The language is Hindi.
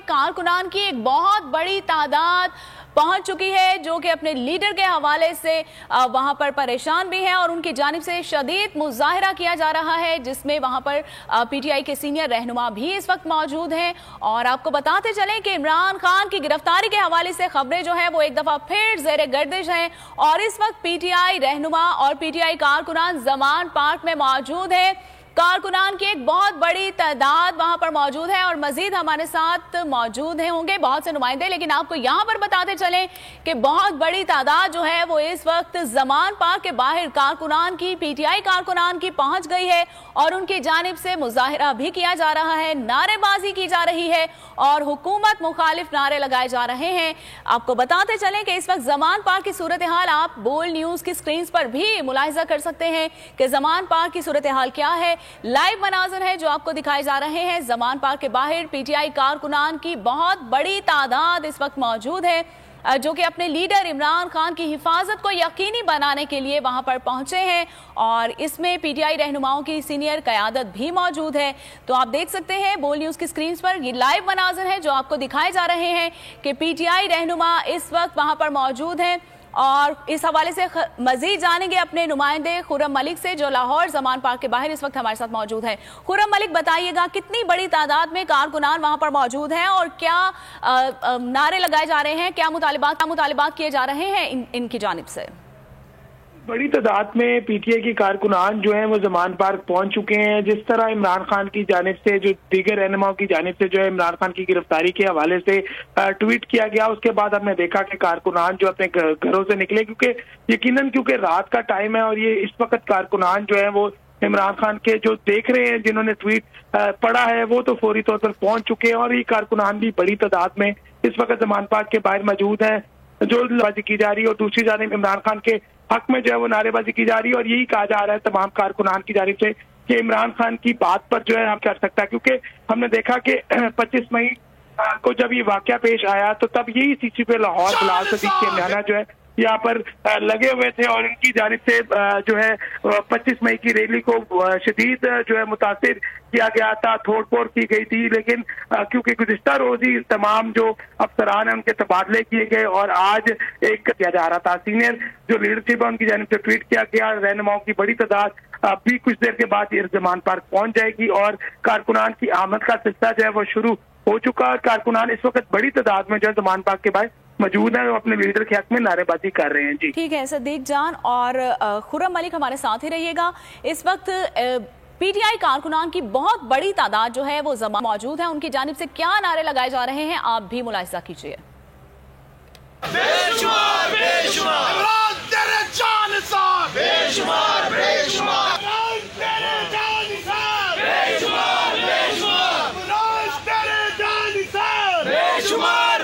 कारकुनान की एक बहुत बड़ी तादाद पहुंच चुकी है जो कि अपने लीडर के हवाले से वहां पर परेशान भी हैं और उनकी जानिब से शदीद मुजाहिरा किया जा रहा है, जिसमें वहां पर पीटीआई के सीनियर रहनुमा भी इस वक्त मौजूद हैं। और आपको बताते चलें कि इमरान खान की गिरफ्तारी के हवाले से खबरें जो है वो एक दफा फिर ज़ेरे गर्दिश हैं और इस वक्त पीटीआई रहनुमा और पीटीआई कारकुनान जमान पार्क में मौजूद है। कारकुनान की एक बहुत बड़ी तादाद वहां पर मौजूद है और मजीद हमारे साथ मौजूद होंगे बहुत से नुमाइंदे, लेकिन आपको यहां पर बताते चलें कि बहुत बड़ी तादाद जो है वो इस वक्त जमान पार्क के बाहर कारकुनान की, पीटीआई कारकुनान की पहुंच गई है और उनकी जानिब से मुजाहिरा भी किया जा रहा है, नारेबाजी की जा रही है और हुकूमत मुखालिफ नारे लगाए जा रहे हैं। आपको बताते चलें कि इस वक्त जमान पार्क की सूरत हाल आप बोल न्यूज की स्क्रीन पर भी मुलाहिजा कर सकते हैं कि जमान पार्क की सूरत हाल क्या है। लाइव मनाजर है जो आपको दिखाए जा रहे हैं। जमान पार्क के बाहर पीटीआई कारकुनान की बहुत बड़ी तादाद इस वक्त मौजूद है जो कि अपने लीडर इमरान खान की हिफाजत को यकीनी बनाने के लिए वहां पर पहुंचे हैं और इसमें पीटीआई रहनुमाओं की सीनियर क़यादत भी मौजूद है। तो आप देख सकते हैं बोल न्यूज़ की स्क्रीन पर ये लाइव मनाजर है जो आपको दिखाए जा रहे हैं कि पीटीआई रहनुमा इस वक्त वहां पर मौजूद हैं और इस हवाले से मजीद जानेंगे अपने नुमाइंदे खुर्रम मलिक से जो लाहौर जमान पार्क के बाहर इस वक्त हमारे साथ मौजूद है। खुर्रम मलिक, बताइएगा कितनी बड़ी तादाद में कारकुनान वहां पर मौजूद हैं और क्या नारे लगाए जा रहे हैं, क्या मुतालिबात किए जा रहे हैं इनकी जानिब से? बड़ी तादाद में पीटीआई की कारकुनान जो है वो जमान पार्क पहुंच चुके हैं। जिस तरह इमरान खान की जानिब से, जो दीगर रहनुमाओं की जानिब से जो है इमरान खान की गिरफ्तारी के हवाले से ट्वीट किया गया, उसके बाद हमने देखा कि कारकुनान जो अपने घरों से निकले, क्योंकि रात का टाइम है और ये इस वक्त कारकुनान जो है वो इमरान खान के जो देख रहे हैं, जिन्होंने ट्वीट पढ़ा है, वो तो फौरी तौर पर पहुंच चुके हैं और ये कारकुनान भी बड़ी तादाद में इस वक्त जमान पार्क के बाहर मौजूद है जो नारेबाजी की जा रही है और दूसरी जानिब इमरान खान के हक में जो है वो नारेबाजी की जा रही है। और यही कहा जा रहा है तमाम कारकुनान की जानिब से कि इमरान खान की बात पर जो है हम कर सकता है, क्योंकि हमने देखा कि 25 मई को जब ये वाकया पेश आया तो तब यही सीसी पे लाहौर बिलाल सदीक के म्याना जो है यहाँ पर लगे हुए थे और इनकी जानिब से जो है 25 मई की रैली को शदीद जो है मुतासिर किया गया था, तोड़ फोड़ की गई थी। लेकिन क्योंकि गुज़िश्ता रोज ही तमाम जो अफसरान है उनके तबादले किए गए और आज एक किया जा रहा था, सीनियर जो लीडरशिप है उनकी जानिब से ट्वीट किया गया, रहनुमाओं की बड़ी तादाद अभी कुछ देर के बाद ये जमान पार्क पहुंच जाएगी और कारकुनान की आमद का सिलसिला जो है वो शुरू हो चुका है। कारकुनान इस वक्त बड़ी तादाद में जो है जमान पार्क के बाहर मौजूद है, वो अपने लीडर के हक में नारेबाजी कर रहे हैं। जी ठीक है सदीक जान और खुर्रम मलिक हमारे साथ ही रहिएगा। इस वक्त पीटीआई कारकुनान की बहुत बड़ी तादाद जो है वो जमा मौजूद है, उनकी जानिब से क्या नारे लगाए जा रहे हैं आप भी मुलाहिजा कीजिए। बेशुमार